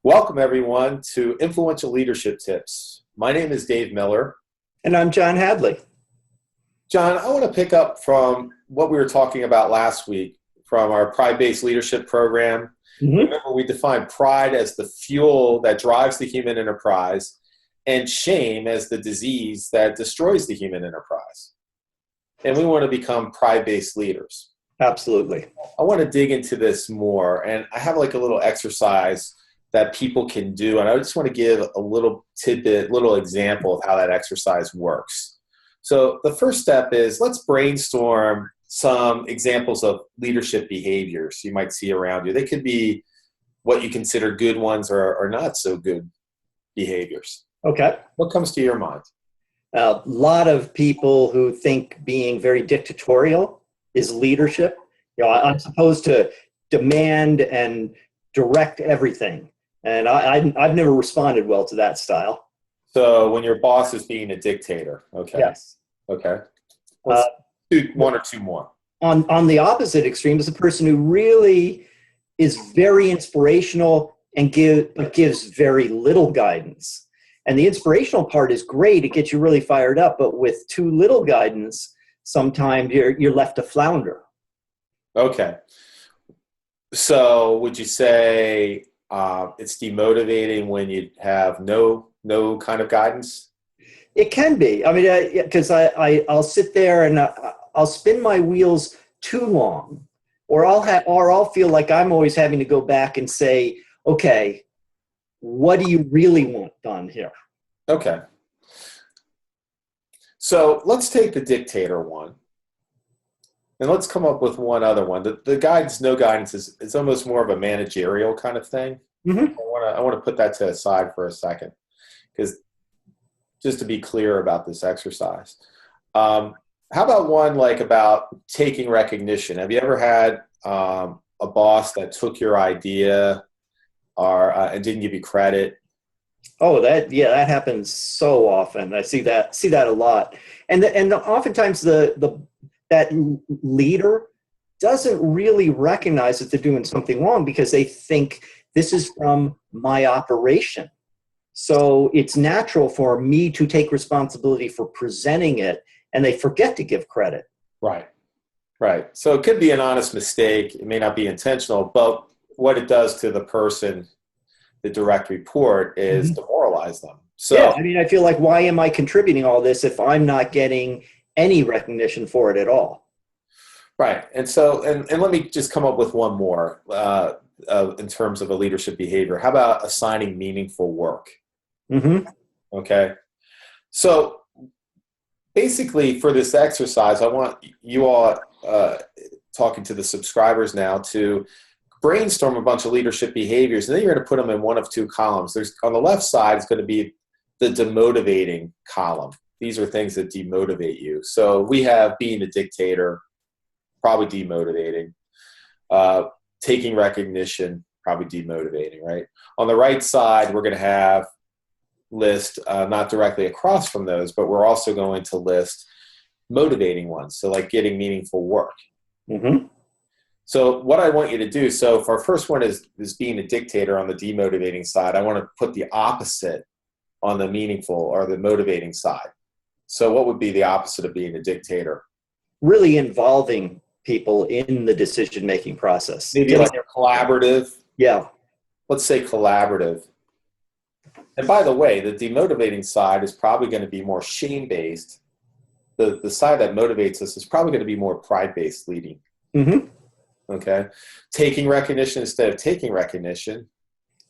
Welcome, everyone, to Influential Leadership Tips. My name is Dave Miller. And I'm John Hadley. John, I want to pick up from what we were talking about last week from our pride-based leadership program. Remember, we defined pride as the fuel that drives the human enterprise and shame as the disease that destroys the human enterprise. And we want to become pride-based leaders. Absolutely. I want to dig into this more, and I have like a little exercise that people can do, and I just want to give a little tidbit, little example of how that exercise works. So the first step is let's brainstorm some examples of leadership behaviors you might see around you. They could be what you consider good ones or not so good behaviors. Okay. What comes to your mind? A lot of people who think being very dictatorial is leadership. I'm supposed to demand and direct everything. And I've never responded well to that style. So when your boss is being a dictator, okay. Yes. Okay. Let's do one or two more. On the opposite extreme is a person who really is very inspirational and gives very little guidance. And the inspirational part is great. It gets you really fired up. But with too little guidance, sometimes you're left to flounder. Okay. So would you say it's demotivating when you have no kind of guidance? It can be. I mean, because I'll sit there and I'll spin my wheels too long, or I'll feel like I'm always having to go back and say, okay, what do you really want done here? Okay. So let's take the dictator one. And let's come up with one other one. The guidance, no guidance is almost more of a managerial kind of thing. Mm-hmm. I want to put that to the side for a second, because just to be clear about this exercise. How about one like about taking recognition? Have you ever had a boss that took your idea and didn't give you credit? Oh, that happens so often. I see that a lot, and oftentimes that leader doesn't really recognize that they're doing something wrong because they think this is from my operation. So it's natural for me to take responsibility for presenting it, and they forget to give credit. Right. So it could be an honest mistake. It may not be intentional, but what it does to the person, the direct report, is demoralize them. So yeah, I mean, I feel like, why am I contributing all this if I'm not getting any recognition for it at all? Right. And so, and let me just come up with one more in terms of a leadership behavior. How about assigning meaningful work? Mm-hmm. Okay. So basically for this exercise, I want you all talking to the subscribers now to brainstorm a bunch of leadership behaviors, and then you're going to put them in one of two columns. There's on the left side is going to be the demotivating column. These are things that demotivate you. So we have being a dictator, probably demotivating. Taking recognition, probably demotivating, right? On the right side, we're going to have list not directly across from those, but we're also going to list motivating ones. So like getting meaningful work. Mm-hmm. So what I want you to do, so if our first one is being a dictator on the demotivating side, I want to put the opposite on the meaningful or the motivating side. So what would be the opposite of being a dictator? Really involving people in the decision-making process. Maybe like a collaborative. Yeah. Let's say collaborative. And by the way, the demotivating side is probably going to be more shame-based. The side that motivates us is probably going to be more pride-based leading. Mm-hmm. Okay. Taking recognition instead of taking recognition.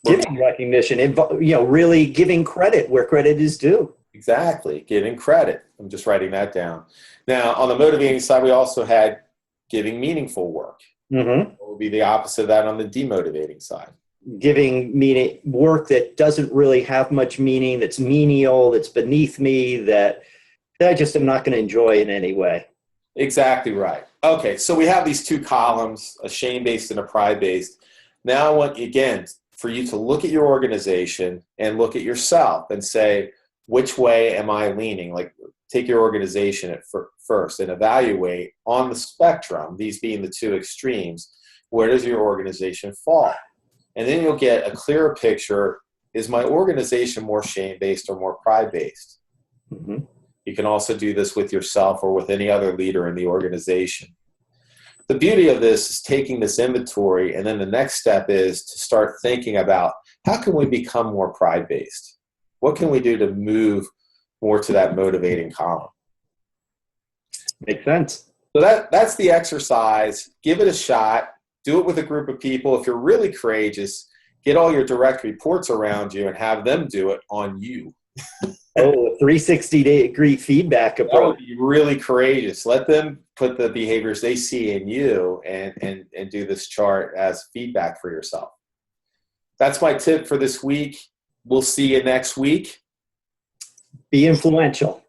Giving recognition, really giving credit where credit is due. Exactly. Giving credit. I'm just writing that down. Now, on the motivating side, we also had giving meaningful work. Mm-hmm. What would be the opposite of that on the demotivating side? Giving meaning work that doesn't really have much meaning, that's menial, that's beneath me, that I just am not going to enjoy in any way. Exactly right. Okay, so we have these two columns, a shame-based and a pride-based. Now I want, again, for you to look at your organization and look at yourself and say, which way am I leaning? Like, take your organization at first and evaluate on the spectrum, these being the two extremes, where does your organization fall? And then you'll get a clearer picture. Is my organization more shame-based or more pride-based? Mm-hmm. You can also do this with yourself or with any other leader in the organization. The beauty of this is taking this inventory, and then the next step is to start thinking about how can we become more pride-based? What can we do to move more to that motivating column? Makes sense. So that's the exercise. Give it a shot. Do it with a group of people. If you're really courageous, get all your direct reports around you and have them do it on you. Oh, 360-degree feedback That approach. would be really courageous. Let them put the behaviors they see in you and do this chart as feedback for yourself. That's my tip for this week. We'll see you next week. Be influential.